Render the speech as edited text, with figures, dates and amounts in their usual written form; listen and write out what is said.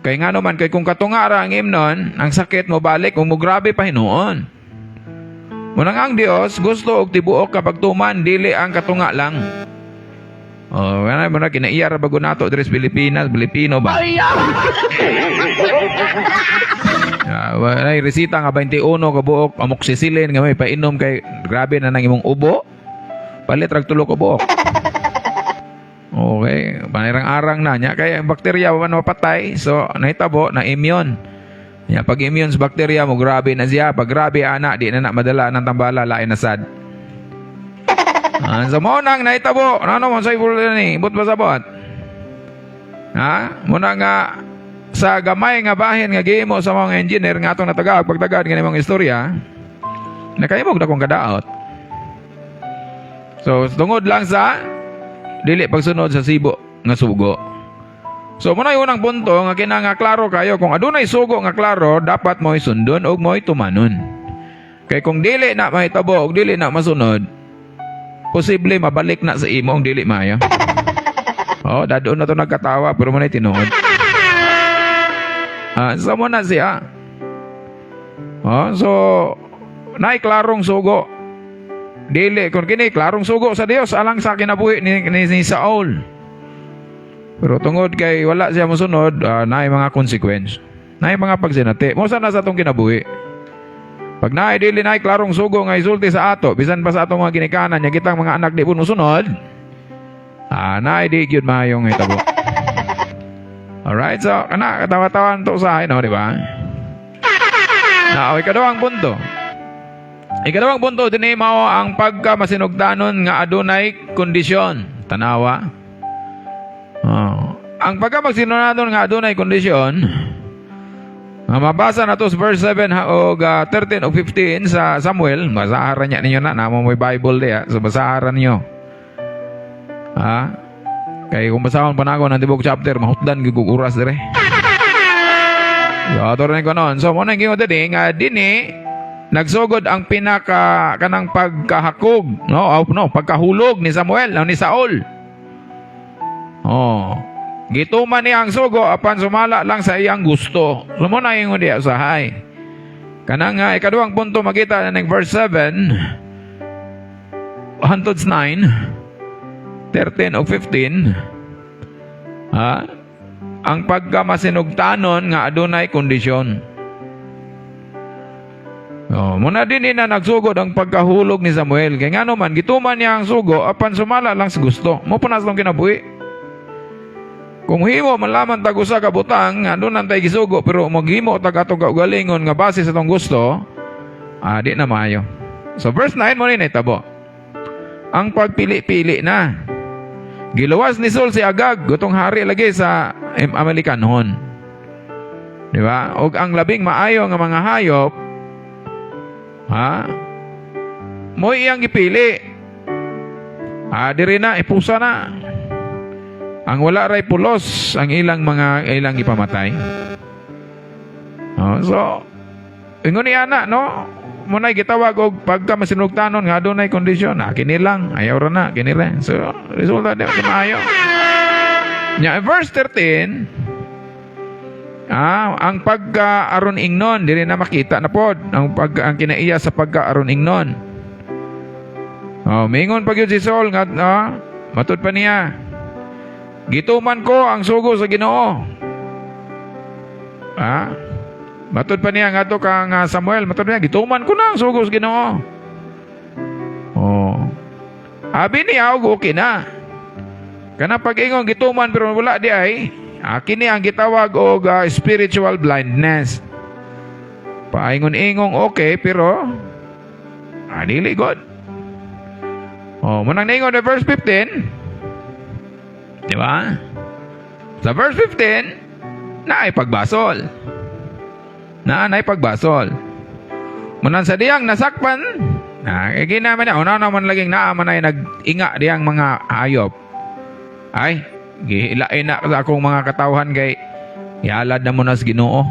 Kay nga naman, kay kung katungara ang imnon, ang sakit mo balik, kung mo grabe pa hinuon. Munang ang Dios, gusto og tibuok kapag tuman, dili ang katunga lang. Oh, ano mo na kinaiyar bago nato dres Pilipinas, Pilipino ba? Ay, resita nga 21 ka buok, amoxicillin nga may painom kay grabe na nang imong ubo. Palit rag tulo ka buok. Okay, panirang-arang na niya. Kaya ang bakterya man mapatay, so nahitabo na immune. Ya, pag immune sa bakterya mo, grabe na siya. Pag grabe anak, di na madala ng tambala, lain na sad. Sa mo nang nahitabo, ano mo sa ibul ni, but pasabot. Ha? Muna nga sa gamay nga bahin nga gihimo sa mga engineer nga atong natagad pagtagad nga nimong istorya, nakahimog na kong kadaot. So, tungod lang sa dili pagsunod sa sibo nga sugo. So, muna yung unang punto nga kinanga klaro kayo. Kung adunay sugo nga klaro, dapat mo'y sundon o mo'y tumanon. Kaya kung dili na mahitabo o dili na masunod, posible mabalik na sa imo ang dili mayo. Oh, dadoon na to nagkatawa pero muna tinuod. So muna siya. Oh, so nay klarong sugo. Dili kung kini klarong sugo sa Dios alang sa kinabuhi ni Saul. Pero tungod kay wala siya mosunod, nay mga consequence. Nay mga pagsinati. Mo na sa atong kinabuhi. Pag naay dili naay klarong sugo nga isulti sa ato, bisan pa sa atong mga ginikanan nya kitang mga anak di pun mosunod. Naay di gyud mahayong hitabo. Alright, so kana katawa-tawan to sa no, di ba? Ikadawang punto. Ikadawang punto dinhi mao ang pagkamasinugdanon nga adunay kondisyon. Tanawa. Ang pagkamasinugdanon nga adunay kondisyon, mabasa na to sa verse 7 o 13 o 15 sa Samuel. Basaharan niya ninyo na. Namo may Bible diya. So basaharan niyo. Kaya kung basahon pa na ako ng tibok chapter, mahutdan giguguras dire. So ato rin ko noon. So muna yung dini nga dini nagsugod ang pinaka kanang pagkahakog, pagkahulog ni Samuel, ni Saul. Gituman niya ang sugo apan sumala lang sa iyang gusto. So muna yung diya usahay. Kanang ikaduhang punto makita na ng verse 7 hantods 9 13 o 15 ang pagkamasinugtanon nga adunay kondisyon. Muna din na nagsugod ang pagkahulog ni Samuel. Kaya nga naman gituman niya ang sugo apan sumala lang sa gusto. Mo punas lang kinabuhi. Kung himo malaman tag usa ka butang andun nantay gisugo pero maghimo tag atong kaugalingon nga base sa tong gusto, di na maayo. So verse 9 mo ni nahitabo. Ang pagpili-pili na. Giluwas ni Saul si Agag, gutong hari lagi sa Amalikanon. Di ba? Og ang labing maayo nga mga hayop, mo iyang gipili. Diri na ipusa na. Ang wala ray pulos ang ilang ipamatay. So ingon ni ana munay gitawag og pagkamasinugtanon nga adunay kondisyon. Kini lang ayaw ra na kini lang. So resulta di maayo. Nya verse 13 ang pagka-aron ingnon dili na makita na pod ang kinaiya sa pagka-aron ingnon. Mingon pa gyud si Saul nga matud pa niya. Gituman ko ang sugo sa Ginoo. Matod pa niya nga to kang Samuel. Matod niya, gituman ko na ang sugo sa Ginoo. Abi niya, okay na. Kana pag-ingon gituman pero wala di ay, kini ang gitawag og spiritual blindness. Paingon-ingong okay pero dili god. Munang ningon na verse 15. Di ba? Sa verse 15, naay pagbasol. Naanay pagbasol. Munan sa diyang nasakpan, ginaman niya, naman laging naaman ay nag-inga diyang mga hayop. Ay, gihilain na sa akong mga katawhan kay ialad na mo na sa Ginoo.